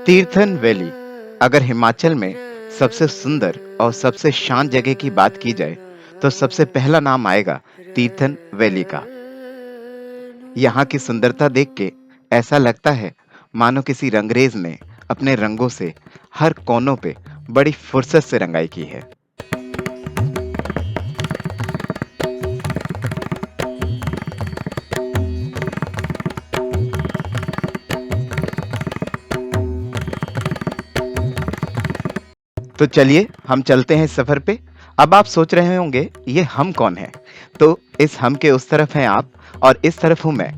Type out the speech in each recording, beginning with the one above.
Tirthan valley अगर हिमाचल में सबसे सुंदर और सबसे शांत जगह की बात की जाए तो सबसे पहला नाम आएगा तीर्थन वैली का। यहाँ की सुंदरता देख के ऐसा लगता है मानो किसी रंगरेज ने अपने रंगों से हर कोनों पे बड़ी फुर्सत से रंगाई की है। तो चलिए हम चलते हैं इस सफर पे। अब आप सोच रहे होंगे ये हम कौन है? तो इस हम के उस तरफ हैं आप और इस तरफ हूं मैं,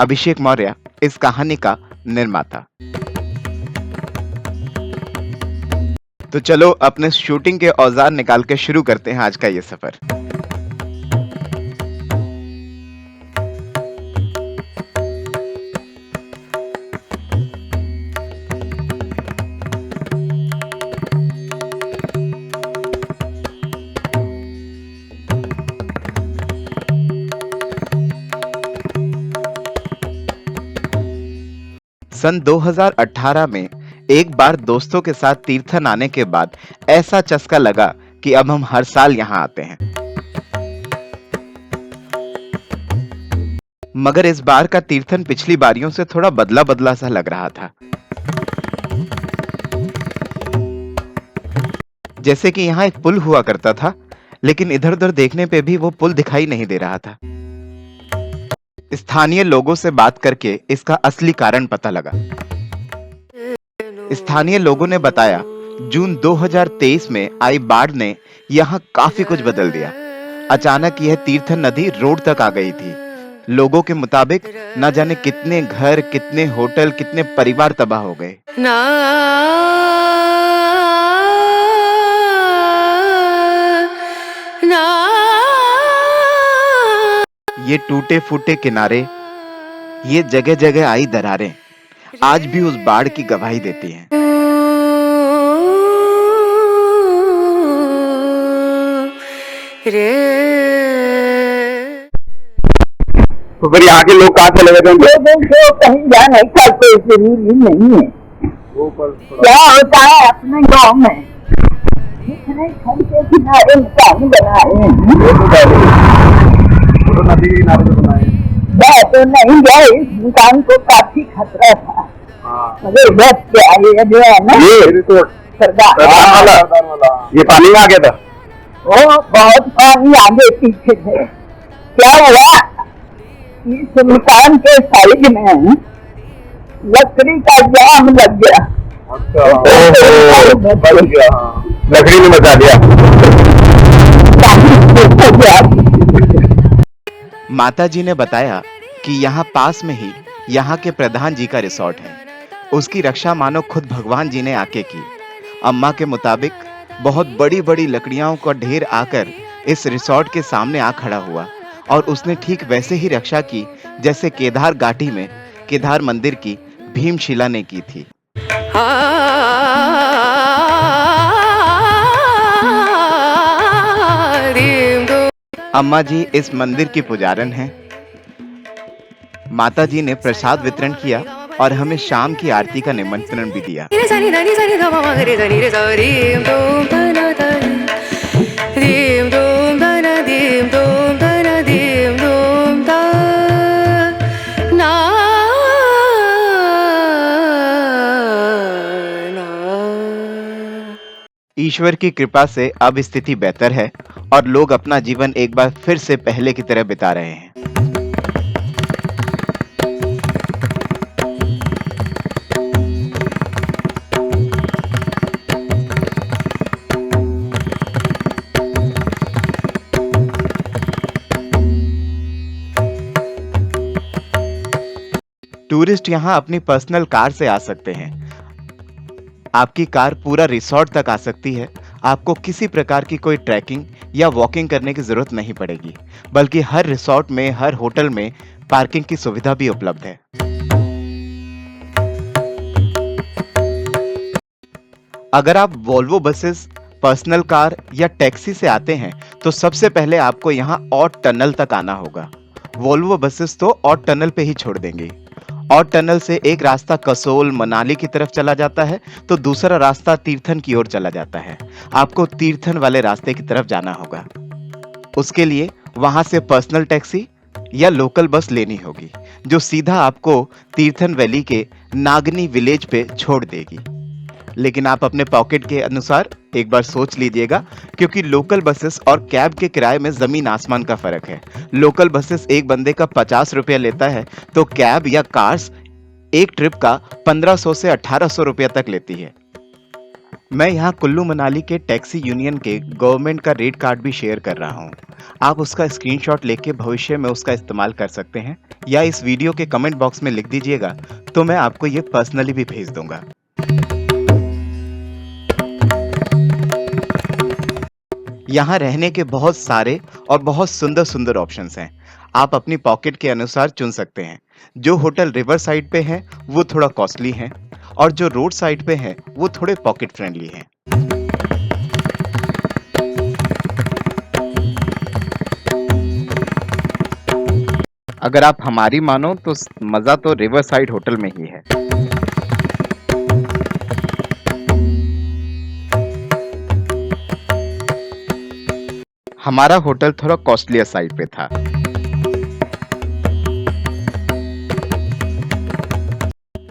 अभिषेक मौर्य, इस कहानी का निर्माता। तो चलो अपने शूटिंग के औजार निकाल के शुरू करते हैं आज का ये सफर। सन 2018 में एक बार दोस्तों के साथ तीर्थन आने के बाद ऐसा चस्का लगा कि अब हम हर साल यहाँ आते हैं। मगर इस बार का तीर्थन पिछली बारियों से थोड़ा बदला बदला सा लग रहा था। जैसे कि यहाँ एक पुल हुआ करता था, लेकिन इधर उधर देखने पे भी वो पुल दिखाई नहीं दे रहा था। स्थानीय लोगों से बात करके इसका असली कारण पता लगा। स्थानीय लोगों ने बताया जून 2023 में आई बाढ़ ने यहाँ काफी कुछ बदल दिया। अचानक यह तीर्थन नदी रोड तक आ गई थी। लोगों के मुताबिक न जाने कितने घर, कितने होटल, कितने परिवार तबाह हो गए। ये टूटे फूटे किनारे, ये जगह जगह आई दरारें आज भी उस बाढ़ की गवाही देती हैं। तो फिर यहाँ के लोग कहाँ चले गए थे? तो कहीं जा नहीं सकते, जरूरी नहीं है। क्या होता है अपने गांव में कितने घर के किनारे मकान बनाए हैं, तो नदी के किनारे जो बनाए तो नहीं गए। इस मकान को काफी खतरा था, मगर बस के आगे जो है ना ये तो सरदार ये पानी में आ गया था। वो बहुत पानी आगे पीछे थे। क्या हुआ, इस मकान के साइड में लकड़ी का जाम लग गया। बच गया, लकड़ी ने बचा दिया। माता जी ने बताया कि यहाँ पास में ही यहाँ के प्रधान जी का रिसोर्ट है। उसकी रक्षा मानो खुद भगवान जी ने आके की। अम्मा के मुताबिक बहुत बड़ी बड़ी लकड़ियों का ढेर आकर इस रिसोर्ट के सामने आ खड़ा हुआ और उसने ठीक वैसे ही रक्षा की जैसे केदार घाटी में केदार मंदिर की भीमशिला ने की थी। अम्मा जी इस मंदिर की पुजारन हैं। माता जी ने प्रसाद वितरण किया और हमें शाम की आरती का निमंत्रण भी दिया। ईश्वर की कृपा से अब स्थिति बेहतर है और लोग अपना जीवन एक बार फिर से पहले की तरह बिता रहे हैं। टूरिस्ट यहाँ अपनी पर्सनल कार से आ सकते हैं। आपकी कार पूरा रिसोर्ट तक आ सकती है। आपको किसी प्रकार की कोई ट्रैकिंग या वॉकिंग करने की जरूरत नहीं पड़ेगी, बल्कि हर रिसोर्ट में, हर होटल में पार्किंग की सुविधा भी उपलब्ध है। अगर आप वोल्वो बसेस, पर्सनल कार या टैक्सी से आते हैं तो सबसे पहले आपको यहाँ ऑट टनल तक आना होगा। वोल्वो बसेस तो ऑट टनल पे ही छोड़ देंगे और टनल से एक रास्ता कसोल मनाली की तरफ चला जाता है तो दूसरा रास्ता तीर्थन की ओर चला जाता है। आपको तीर्थन वाले रास्ते की तरफ जाना होगा। उसके लिए वहां से पर्सनल टैक्सी या लोकल बस लेनी होगी जो सीधा आपको तीर्थन वैली के नागनी विलेज पे छोड़ देगी। लेकिन आप अपने पॉकेट के अनुसार एक बार सोच लीजिएगा, क्योंकि लोकल बसेस और कैब के किराए में जमीन आसमान का फर्क है। लोकल बसेस एक बंदे का 50 रुपया लेता है तो कैब या कार्स एक ट्रिप का 1500 से 1800 रुपया तक लेती है। मैं यहाँ कुल्लू मनाली के टैक्सी यूनियन के गवर्नमेंट का रेट कार्ड भी शेयर कर रहा हूँ। आप उसका स्क्रीनशॉट लेके भविष्य में उसका इस्तेमाल कर सकते हैं, या इस वीडियो के कमेंट बॉक्स में लिख दीजिएगा तो मैं आपको ये पर्सनली भी भेज दूंगा। यहाँ रहने के बहुत सारे और बहुत सुंदर सुंदर ऑप्शंस हैं। आप अपनी पॉकेट के अनुसार चुन सकते हैं। जो होटल रिवर साइड पे हैं वो थोड़ा कॉस्टली हैं, और जो रोड साइड पे हैं वो थोड़े पॉकेट फ्रेंडली हैं। अगर आप हमारी मानो तो मजा तो रिवर साइड होटल में ही है। हमारा होटल थोड़ा कॉस्टलियर साइड पे था।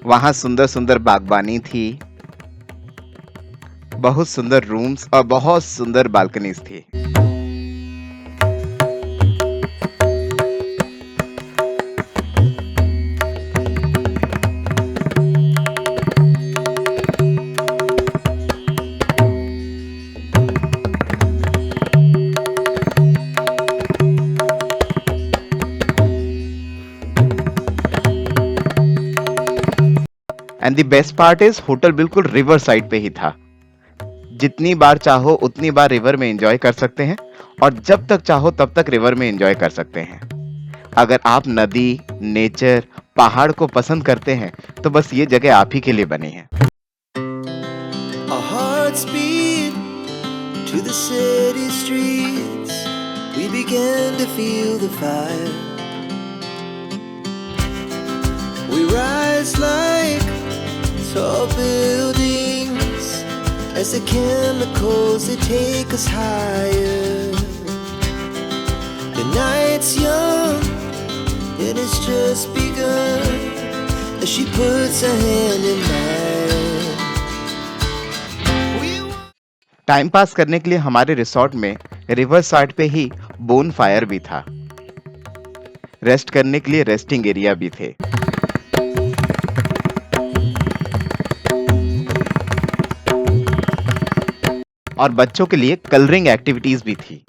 वहां सुंदर सुंदर बागबानी थी, बहुत सुंदर रूम्स और बहुत सुंदर बालकनीज थी। And the best part is hotel बिल्कुल रिवर साइड पे ही था। जितनी बार चाहो उतनी बार रिवर में एंजॉय कर सकते हैं, और जब तक चाहो तब तक रिवर में एंजॉय कर सकते हैं। अगर आप नदी, नेचर, पहाड़ को पसंद करते हैं तो बस ये जगह आप ही के लिए बनी है। Our hearts beat to the city streets. We began to feel the fire. We rise like tall buildings as the chemicals they take us higher. The night's young and it's just begun as she puts her hand in mine. Time pass करने के लिए हमारे resort में river side पे ही bone fire भी था। Rest करने के लिए रेस्टिंग एरिया भी थे। और बच्चों के लिए कलरिंग एक्टिविटीज भी थी।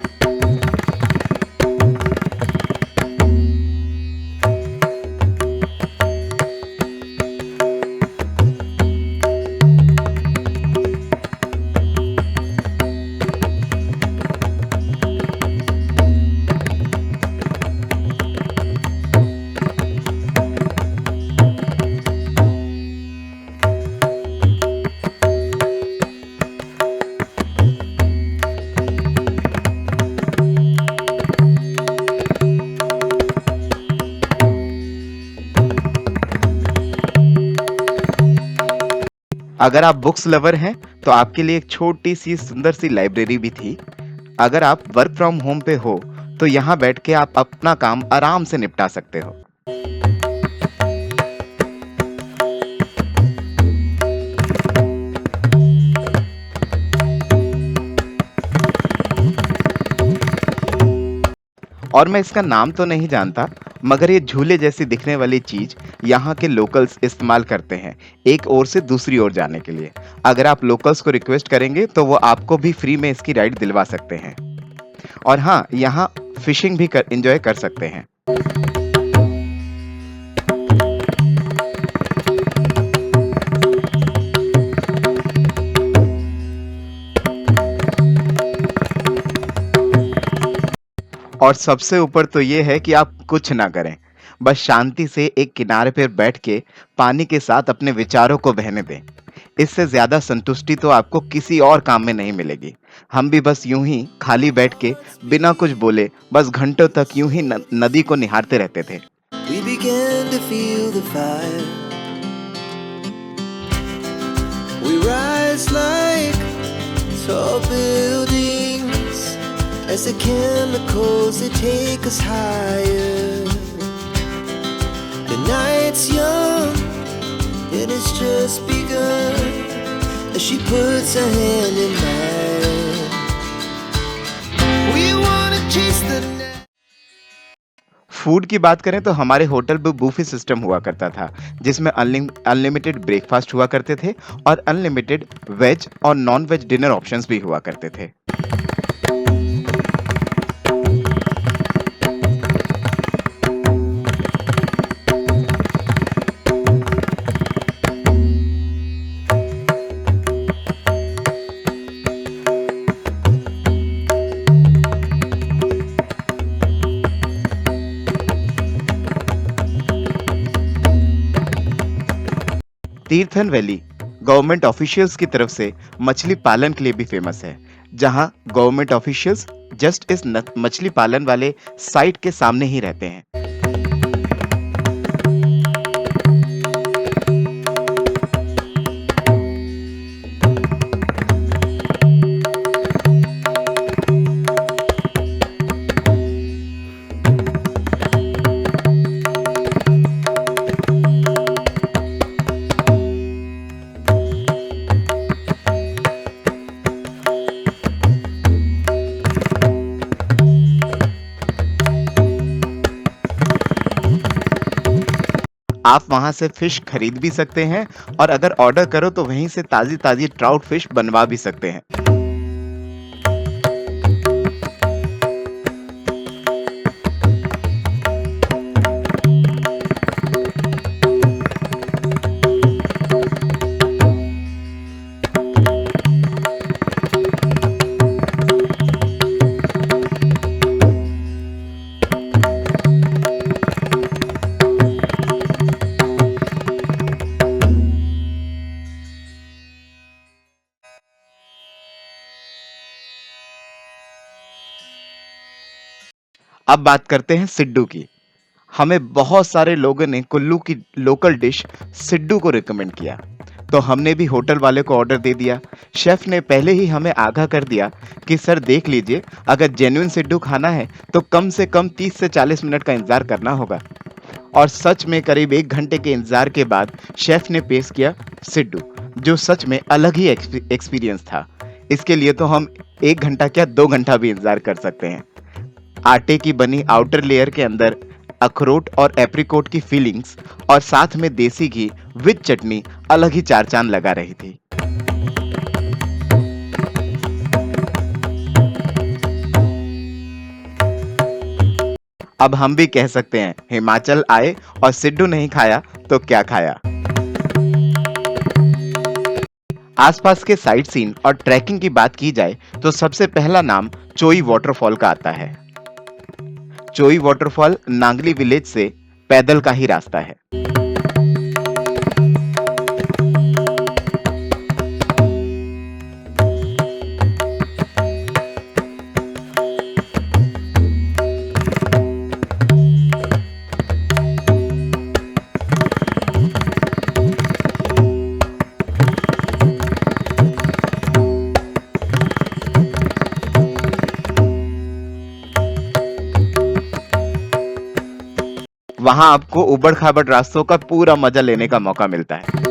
अगर आप बुक्स लवर हैं तो आपके लिए एक छोटी सी सुंदर सी लाइब्रेरी भी थी। अगर आप वर्क फ्रॉम होम पे हो तो यहाँ बैठ के आप अपना काम आराम से निपटा सकते हो। और मैं इसका नाम तो नहीं जानता, मगर ये झूले जैसी दिखने वाली चीज यहाँ के लोकल्स इस्तेमाल करते हैं एक ओर से दूसरी ओर जाने के लिए। अगर आप लोकल्स को रिक्वेस्ट करेंगे तो वो आपको भी फ्री में इसकी राइड दिलवा सकते हैं। और हाँ, यहाँ फिशिंग भी एंजॉय कर सकते हैं। और सबसे ऊपर तो ये है कि आप कुछ ना करें, बस शांति से एक किनारे पर बैठ के पानी के साथ अपने विचारों को बहने दें। इससे ज्यादा संतुष्टि तो आपको किसी और काम में नहीं मिलेगी। हम भी बस यूं ही खाली बैठ के बिना कुछ बोले बस घंटों तक यूं ही नदी को निहारते रहते थे। we began to feel the fire. We rise like tall buildings as the chemicals they take us higher. The night's young, it has just begun as she puts her hand in mine. We wanna chase the night. Food की बात करें तो हमारे hotel में buffet system हुआ करता था, जिसमें अनलिमिटेड ब्रेकफास्ट हुआ करते थे और अनलिमिटेड वेज और नॉन वेज डिनर ऑप्शंस भी हुआ करते थे। तीर्थन वैली गवर्नमेंट ऑफिशियल्स की तरफ से मछली पालन के लिए भी फेमस है, जहां गवर्नमेंट ऑफिशियल्स जस्ट इस मछली पालन वाले साइट के सामने ही रहते हैं। आप वहां से फिश खरीद भी सकते हैं और अगर ऑर्डर करो तो वहीं से ताजी ताजी ट्राउट फिश बनवा भी सकते हैं। अब बात करते हैं सिड्डू की। हमें बहुत सारे लोगों ने कुल्लू की लोकल डिश सिड्डू को रिकमेंड किया, तो हमने भी होटल वाले को ऑर्डर दे दिया। शेफ ने पहले ही हमें आगाह कर दिया कि सर देख लीजिए, अगर जेन्युइन सिड्डू खाना है तो कम से कम 30 से 40 मिनट का इंतजार करना होगा। और सच में करीब 1 घंटे के इंतजार के बाद शेफ ने पेश किया सिड्डू, जो सच में अलग ही एक्सपीरियंस था। इसके लिए तो हम 1 घंटा क्या 2 घंटा भी इंतजार कर सकते हैं। आटे की बनी आउटर लेयर के अंदर अखरोट और एप्रिकोट की फीलिंग्स और साथ में देसी घी विद चटनी अलग ही चार चांद लगा रही थी। अब हम भी कह सकते हैं, हिमाचल आए और सिड्डू नहीं खाया तो क्या खाया। आसपास के साइट सीन और ट्रैकिंग की बात की जाए तो सबसे पहला नाम चोई वाटरफॉल का आता है। चोई वाटरफॉल नांगली विलेज से पैदल का ही रास्ता है। वहां आपको उबड़ खाबड़ रास्तों का पूरा मजा लेने का मौका मिलता है।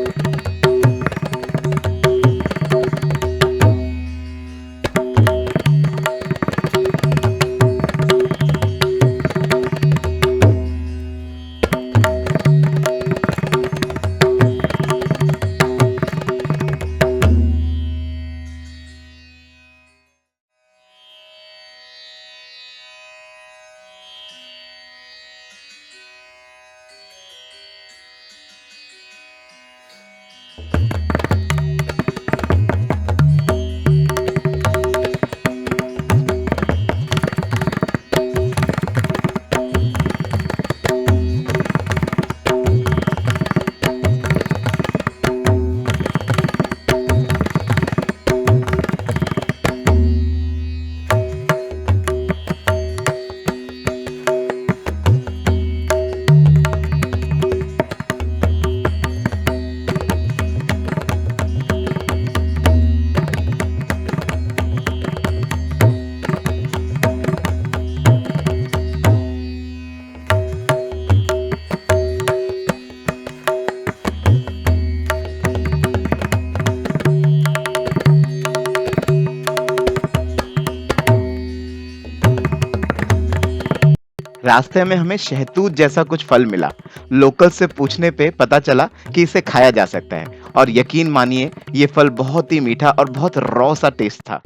रास्ते में हमें शहतूत जैसा कुछ फल मिला। लोकल से पूछने पे पता चला कि इसे खाया जा सकता है और यकीन मानिए ये फल बहुत ही मीठा और बहुत रॉ सा टेस्ट था।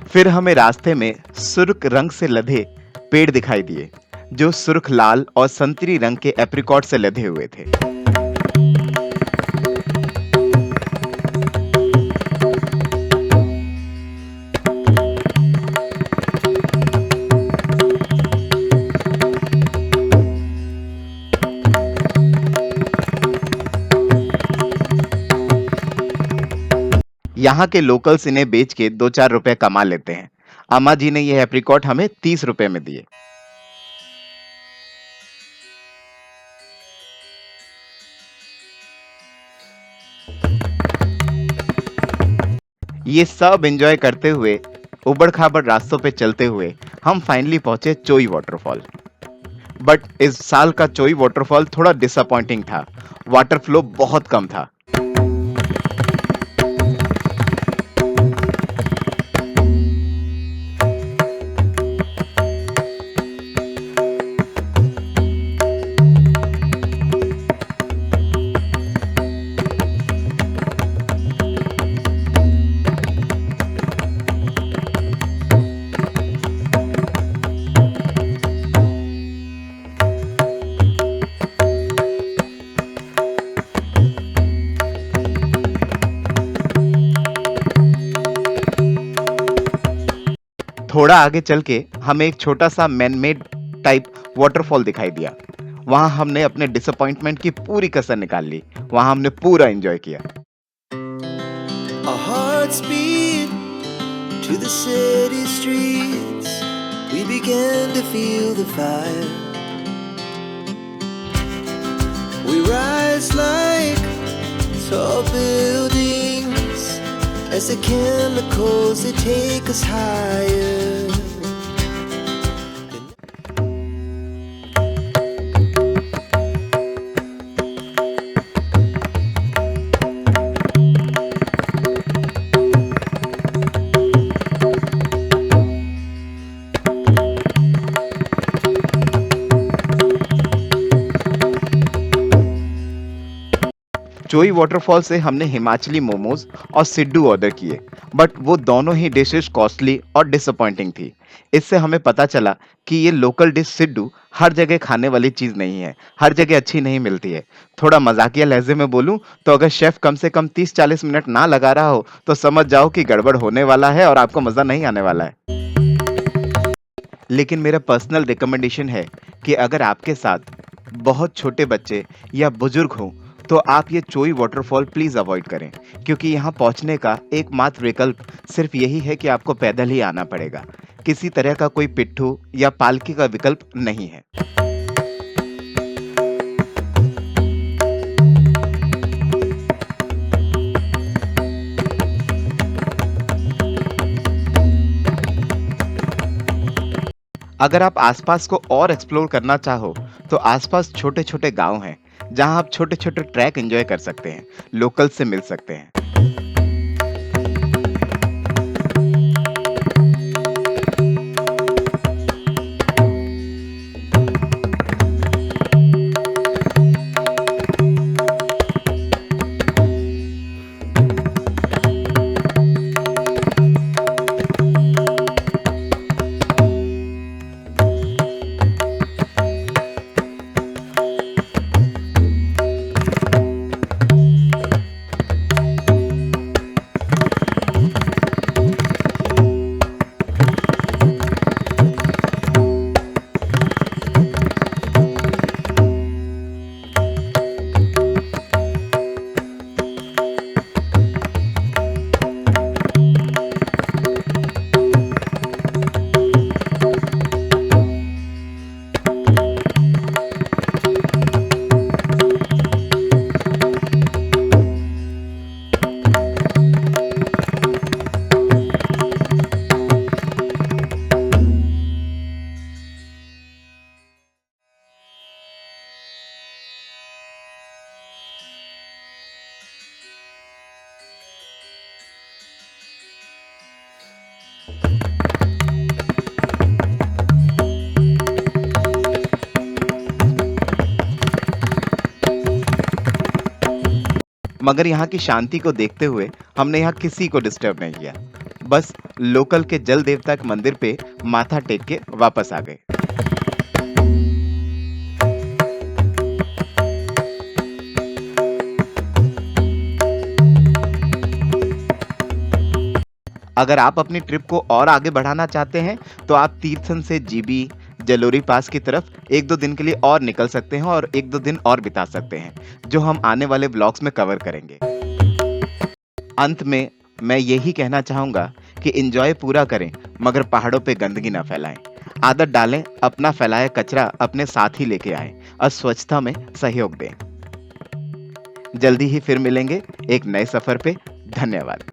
फिर हमें रास्ते में सुर्ख रंग से लदे पेड़ दिखाई दिए जो सुर्ख लाल और संतरी रंग के एप्रिकॉट से लदे हुए थे। यहाँ के लोकल्स इन्हें बेच के 2-4 रुपए कमा लेते हैं। अम्मा जी ने यह एप्रिकॉट हमें 30 रुपए में दिए। ये सब एंजॉय करते हुए उबड़-खाबड़ रास्तों पे चलते हुए हम फाइनली पहुंचे चोई वाटरफॉल। बट इस साल का चोई वाटरफॉल थोड़ा डिसअपॉइंटिंग था। वाटर फ्लो बहुत कम था। थोड़ा आगे चल के हमें एक छोटा सा मैन मेड टाइप वाटरफॉल दिखाई दिया। वहां हमने अपने डिसअपॉइंटमेंट की पूरी कसर निकाल ली। वहां हमने पूरा एंजॉय किया। Our hearts beat to the city streets. We began to feel the fire. We rise like tall buildings as the chemicals they take us higher. चोई वाटरफॉल से हमने हिमाचली मोमोज और सिड्डू ऑर्डर किए, बट वो दोनों ही डिशेस कॉस्टली और disappointing थी। इससे हमें पता चला कि ये लोकल डिश सिड्डू हर जगह खाने वाली चीज नहीं है, हर जगह अच्छी नहीं मिलती है। थोड़ा मजाकिया लहजे में बोलूं तो अगर शेफ कम से कम 30-40 मिनट ना लगा रहा हो तो समझ जाओ कि गड़बड़ होने वाला है और आपको मजा नहीं आने वाला है। लेकिन मेरा पर्सनल रिकमेंडेशन है कि अगर आपके साथ बहुत छोटे बच्चे या बुजुर्ग हों तो आप ये चोई वाटरफॉल प्लीज अवॉइड करें, क्योंकि यहाँ पहुँचने का एकमात्र विकल्प सिर्फ यही है कि आपको पैदल ही आना पड़ेगा। किसी तरह का कोई पिट्ठू या पालकी का विकल्प नहीं है। अगर आप आसपास को और एक्सप्लोर करना चाहो तो आसपास छोटे-छोटे गांव हैं जहां आप छोटे-छोटे ट्रैक एंजॉय कर सकते हैं, लोकल से मिल सकते हैं। मगर यहाँ की शांति को देखते हुए हमने यहाँ किसी को डिस्टर्ब नहीं किया। बस लोकल के जल देवता के मंदिर पे माथा टेक के वापस आ गए। अगर आप अपनी ट्रिप को और आगे बढ़ाना चाहते हैं तो आप तीर्थन से जीबी जलोरी पास की तरफ 1-2 दिन के लिए और निकल सकते हैं और 1-2 दिन और बिता सकते हैं, जो हम आने वाले ब्लॉग्स में कवर करेंगे। अंत में मैं यही कहना चाहूंगा कि एंजॉय पूरा करें मगर पहाड़ों पे गंदगी ना फैलाएं। आदत डालें, अपना फैलाया कचरा अपने साथ ही लेके आएं और स्वच्छता में सहयोग दें। जल्दी ही फिर मिलेंगे एक नए सफर पे। धन्यवाद।